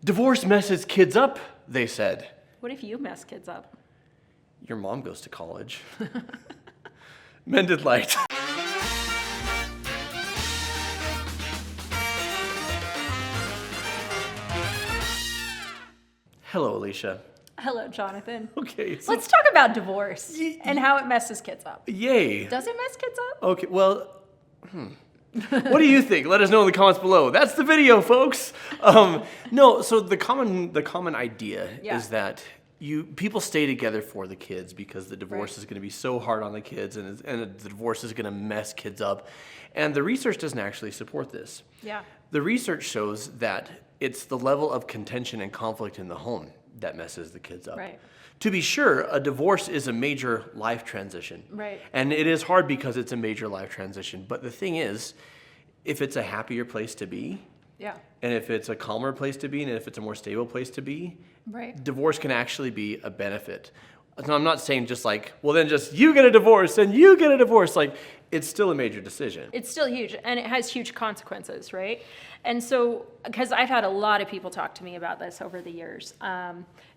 Divorce messes kids up, they said. What if you mess kids up? Your mom goes to college. Mended light. Hello, Alicia. Hello, Jonathan. Okay. So, Let's talk about divorce and how it messes kids up. yay. Does it mess kids up? Okay, well, what do you think? Let us know in the comments below. That's the video, folks. No, so the common idea is that people stay together for the kids because the divorce is going to be so hard on the kids, and the divorce is going to mess kids up. And the research doesn't actually support this. Yeah. The research shows that it's the level of contention and conflict in the home that messes the kids up. Right. To be sure, a divorce is a major life transition. Right. And it is hard because it's a major life transition. But the thing is, if it's a happier place to be, and if it's a calmer place to be, and if it's a more stable place to be, divorce can actually be a benefit. So I'm not saying just like, well, then just you get a divorce and you get a divorce. Like, it's still a major decision. It's still huge, and it has huge consequences, right? And so, because I've had a lot of people talk to me about this over the years.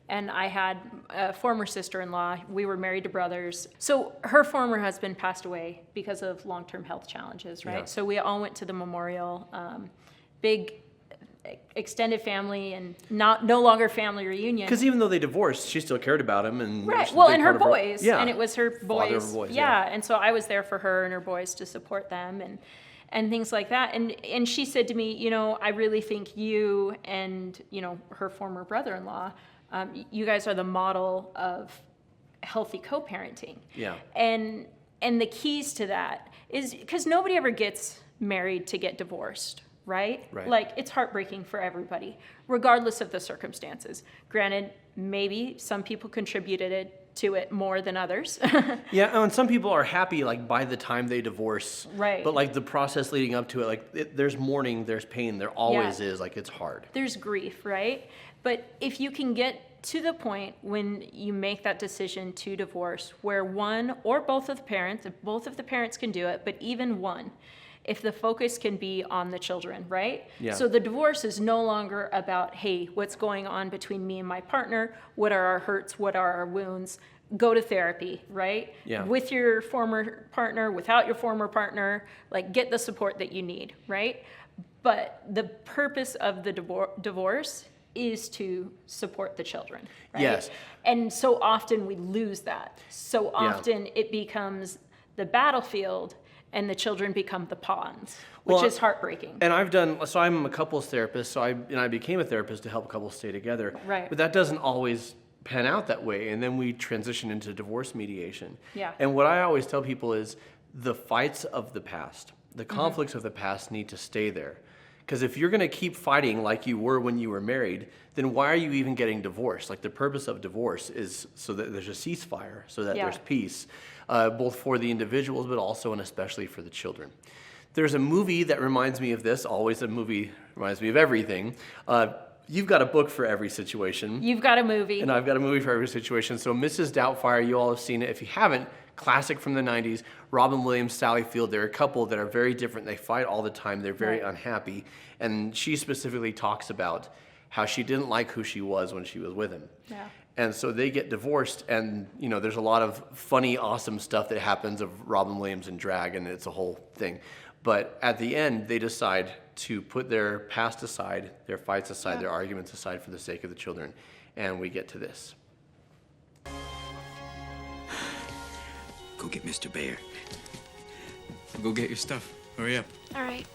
And I had a former sister-in-law. We were married to brothers. So her former husband passed away because of long-term health challenges, right? Yeah. So we all went to the memorial, big extended family, and no longer family reunion. Because even though they divorced, she still cared about him. And right. Well, and her boys. Yeah. And it was her boys. Father of her boys. Yeah. And so I was there for her and her boys to support them and things like that. And she said to me, you know, I really think you and, you know, her former brother-in-law, you guys are the model of healthy co-parenting. Yeah. And the keys to that is because nobody ever gets married to get divorced, right? Like, it's heartbreaking for everybody, regardless of the circumstances. Granted, maybe some people contributed to it more than others. Yeah, and some people are happy, like, by the time they divorce. Right. But, like, the process leading up to it, like, there's mourning, there's pain, there always is. Like, it's hard. There's grief, right? But if you can get to the point when you make that decision to divorce, where one or both of the parents, if both of the parents can do it, but even one, if the focus can be on the children, right? Yeah. So the divorce is no longer about, hey, what's going on between me and my partner? What are our hurts? What are our wounds? Go to therapy, right? Yeah. With your former partner, without your former partner, like, get the support that you need, right? But the purpose of the divorce is to support the children, right? Yes. And so often we lose that. So often it becomes the battlefield and the children become the pawns, which is heartbreaking. And I'm a couples therapist, so I became a therapist to help couples stay together. Right. But that doesn't always pan out that way, and then we transition into divorce mediation. Yeah. And what I always tell people is the fights of the past, the conflicts of the past need to stay there. Because if you're going to keep fighting like you were when you were married, then why are you even getting divorced? Like, the purpose of divorce is so that there's a ceasefire, so that there's peace, both for the individuals, but also and especially for the children. There's a movie that reminds me of this. Always a movie reminds me of everything. You've got a book for every situation. You've got a movie. And I've got a movie for every situation. So Mrs. Doubtfire, you all have seen it. If you haven't, classic from the 90s. Robin Williams, Sally Field, they're a couple that are very different. They fight all the time. They're very unhappy. And she specifically talks about how she didn't like who she was when she was with him. Yeah. And so they get divorced, and, you know, there's a lot of funny, awesome stuff that happens of Robin Williams and drag, and it's a whole thing. But at the end, they decide to put their past aside, their fights aside, their arguments aside for the sake of the children. And we get to this. Go get Mr. Bear. Go get your stuff. Hurry up. All right.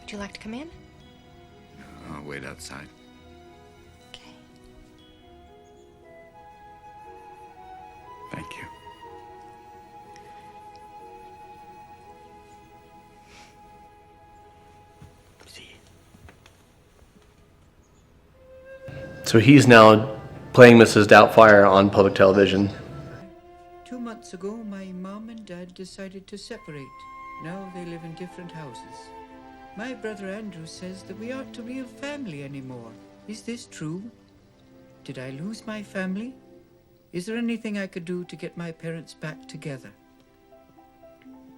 Would you like to come in? I'll wait outside. Okay. Thank you. See you. So he's now playing Mrs. Doubtfire on public television. 2 months ago, my mom and dad decided to separate. Now they live in different houses. My brother Andrew says that we aren't a real family anymore. Is this true? Did I lose my family? Is there anything I could do to get my parents back together?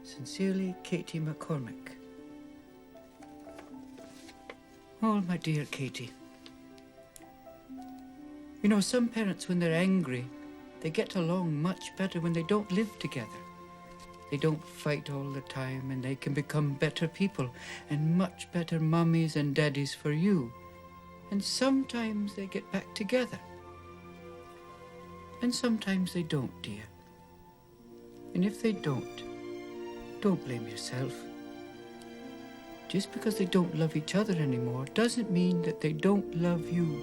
Sincerely, Katie McCormick. Oh, my dear Katie. You know, some parents, when they're angry, they get along much better when they don't live together. They don't fight all the time, and they can become better people and much better mummies and daddies for you. And sometimes they get back together. And sometimes they don't, dear. And if they don't blame yourself. Just because they don't love each other anymore doesn't mean that they don't love you.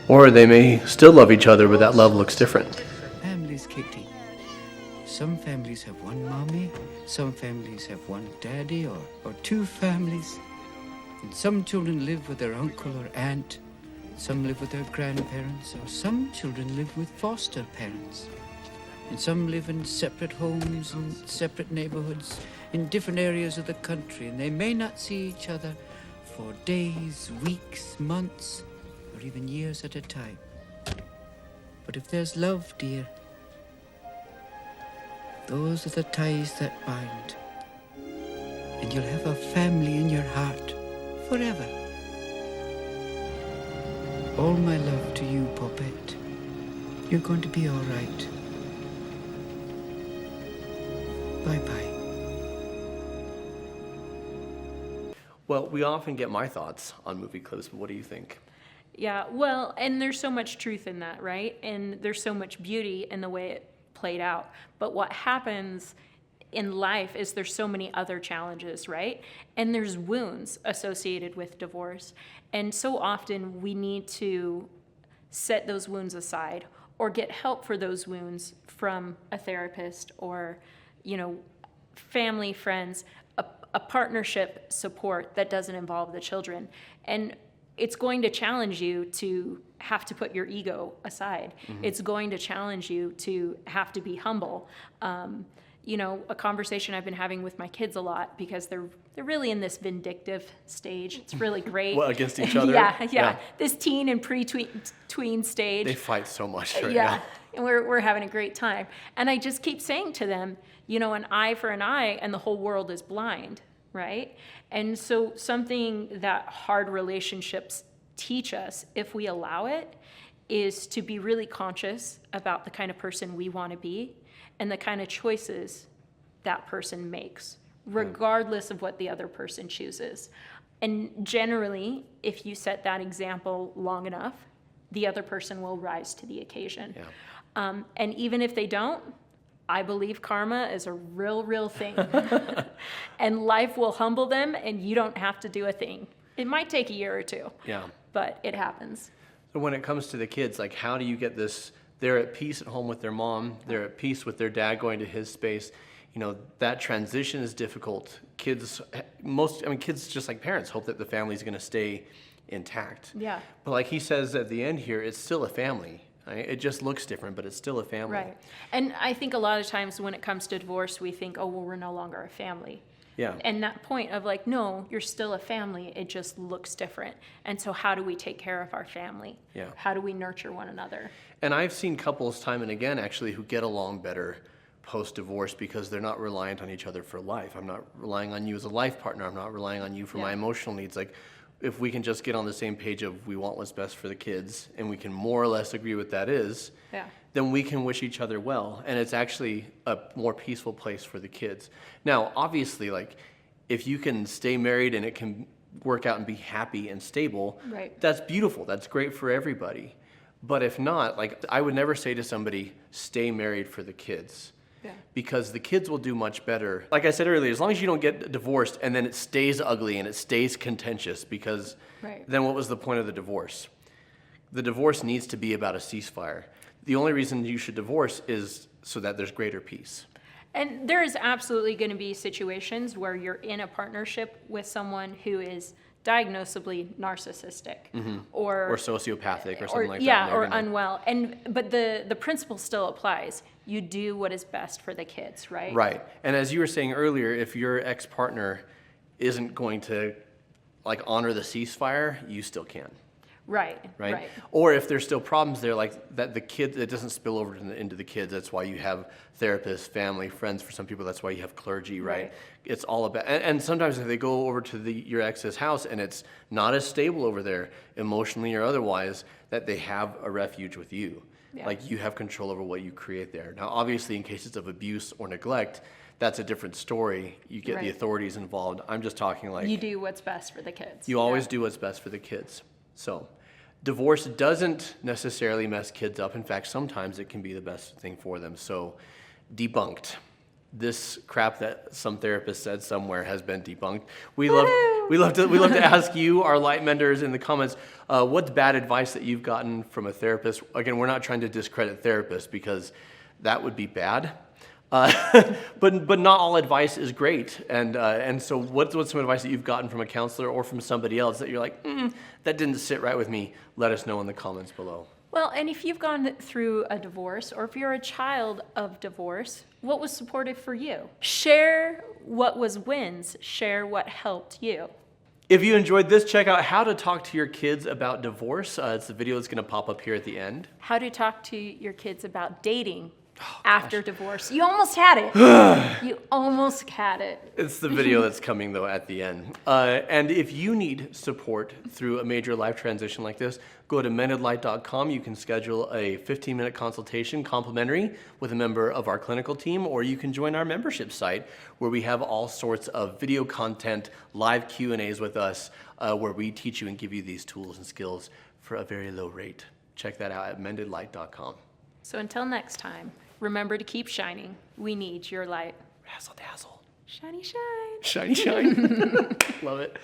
Or they may still love each other, but that love looks different. Families, Katie. Some families have one mommy, some families have one daddy, or two families. And some children live with their uncle or aunt, some live with their grandparents, or some children live with foster parents. And some live in separate homes and separate neighborhoods in different areas of the country, and they may not see each other for days, weeks, months, or even years at a time. But if there's love, dear, those are the ties that bind. And you'll have a family in your heart forever. All my love to you, Poppet. You're going to be all right. Bye-bye. Well, we often get my thoughts on movie clips, but what do you think? Yeah, well, and there's so much truth in that, right? And there's so much beauty in the way it played out. But what happens in life is there's so many other challenges, right? And there's wounds associated with divorce. And so often we need to set those wounds aside or get help for those wounds from a therapist or, you know, family, friends, a partnership support that doesn't involve the children. And it's going to challenge you to have to put your ego aside. Mm-hmm. It's going to challenge you to have to be humble. You know, a conversation I've been having with my kids a lot because they're really in this vindictive stage. It's really great. Well, against each other? Yeah. This teen and pre-tween stage. They fight so much right yeah. now. And we're having a great time. And I just keep saying to them, you know, an eye for an eye and the whole world is blind, right? And so something that hard relationships teach us, if we allow it, is to be really conscious about the kind of person we want to be and the kind of choices that person makes, regardless of what the other person chooses. And generally, if you set that example long enough, the other person will rise to the occasion. Yeah. And even if they don't, I believe karma is a real thing. And life will humble them, and you don't have to do a thing. It might take a year or two, but it happens. So when it comes to the kids, like, how do you get this? They're at peace at home with their mom. They're at peace with their dad going to his space. You know, that transition is difficult. Kids, just like parents, hope that the family's going to stay intact. Yeah. But like he says at the end here, it's still a family. Right? It just looks different, but it's still a family. Right. And I think a lot of times when it comes to divorce, we think, oh, well, we're no longer a family. Yeah. And that point of like, no, you're still a family. It just looks different. And so how do we take care of our family? Yeah. How do we nurture one another? And I've seen couples time and again, actually, who get along better post-divorce because they're not reliant on each other for life. I'm not relying on you as a life partner. I'm not relying on you for my emotional needs. Like, if we can just get on the same page of we want what's best for the kids, and we can more or less agree what that is, then we can wish each other well. And it's actually a more peaceful place for the kids. Now, obviously, like, if you can stay married and it can work out and be happy and stable, that's beautiful. That's great for everybody. But if not, like, I would never say to somebody, stay married for the kids. Because the kids will do much better. Like I said earlier, as long as you don't get divorced and then it stays ugly and it stays contentious, because then what was the point of the divorce? The divorce needs to be about a ceasefire. The only reason you should divorce is so that there's greater peace. And there is absolutely going to be situations where you're in a partnership with someone who is diagnosably narcissistic or sociopathic or something like that. Yeah, or unwell. But the principle still applies. You do what is best for the kids, right? Right. And as you were saying earlier, if your ex-partner isn't going to like honor the ceasefire, you still can. Right. right? Or if there's still problems there, like that the kid, it doesn't spill over into the kids. That's why you have therapists, family, friends. For some people, that's why you have clergy, right? It's all about, and sometimes if they go over to your ex's house and it's not as stable over there, emotionally or otherwise, that they have a refuge with you. Yeah. Like you have control over what you create there. Now, obviously, in cases of abuse or neglect, that's a different story. You get the authorities involved. I'm just talking like You do what's best for the kids. you always do what's best for the kids. So, divorce doesn't necessarily mess kids up. In fact, sometimes it can be the best thing for them. So, debunked. This crap that some therapist said somewhere has been debunked. We love to ask you, our light menders, in the comments, what's bad advice that you've gotten from a therapist? Again, we're not trying to discredit therapists because that would be bad. But not all advice is great, and so what's some advice that you've gotten from a counselor or from somebody else that you're like, that didn't sit right with me? Let us know in the comments below. Well, and if you've gone through a divorce, or if you're a child of divorce, what was supportive for you? Share what was wins. Share what helped you. If you enjoyed this, check out How to Talk to Your Kids About Divorce. It's the video that's going to pop up here at the end. How to talk to your kids about dating after divorce. You almost had it. You almost had it. It's the video that's coming, though, at the end. And if you need support through a major life transition like this, go to mendedlight.com. You can schedule a 15-minute consultation, complimentary, with a member of our clinical team, or you can join our membership site where we have all sorts of video content, live Q&As with us, where we teach you and give you these tools and skills for a very low rate. Check that out at mendedlight.com. So until next time, remember to keep shining. We need your light. Razzle dazzle. Shiny shine. Shiny shine. Love it.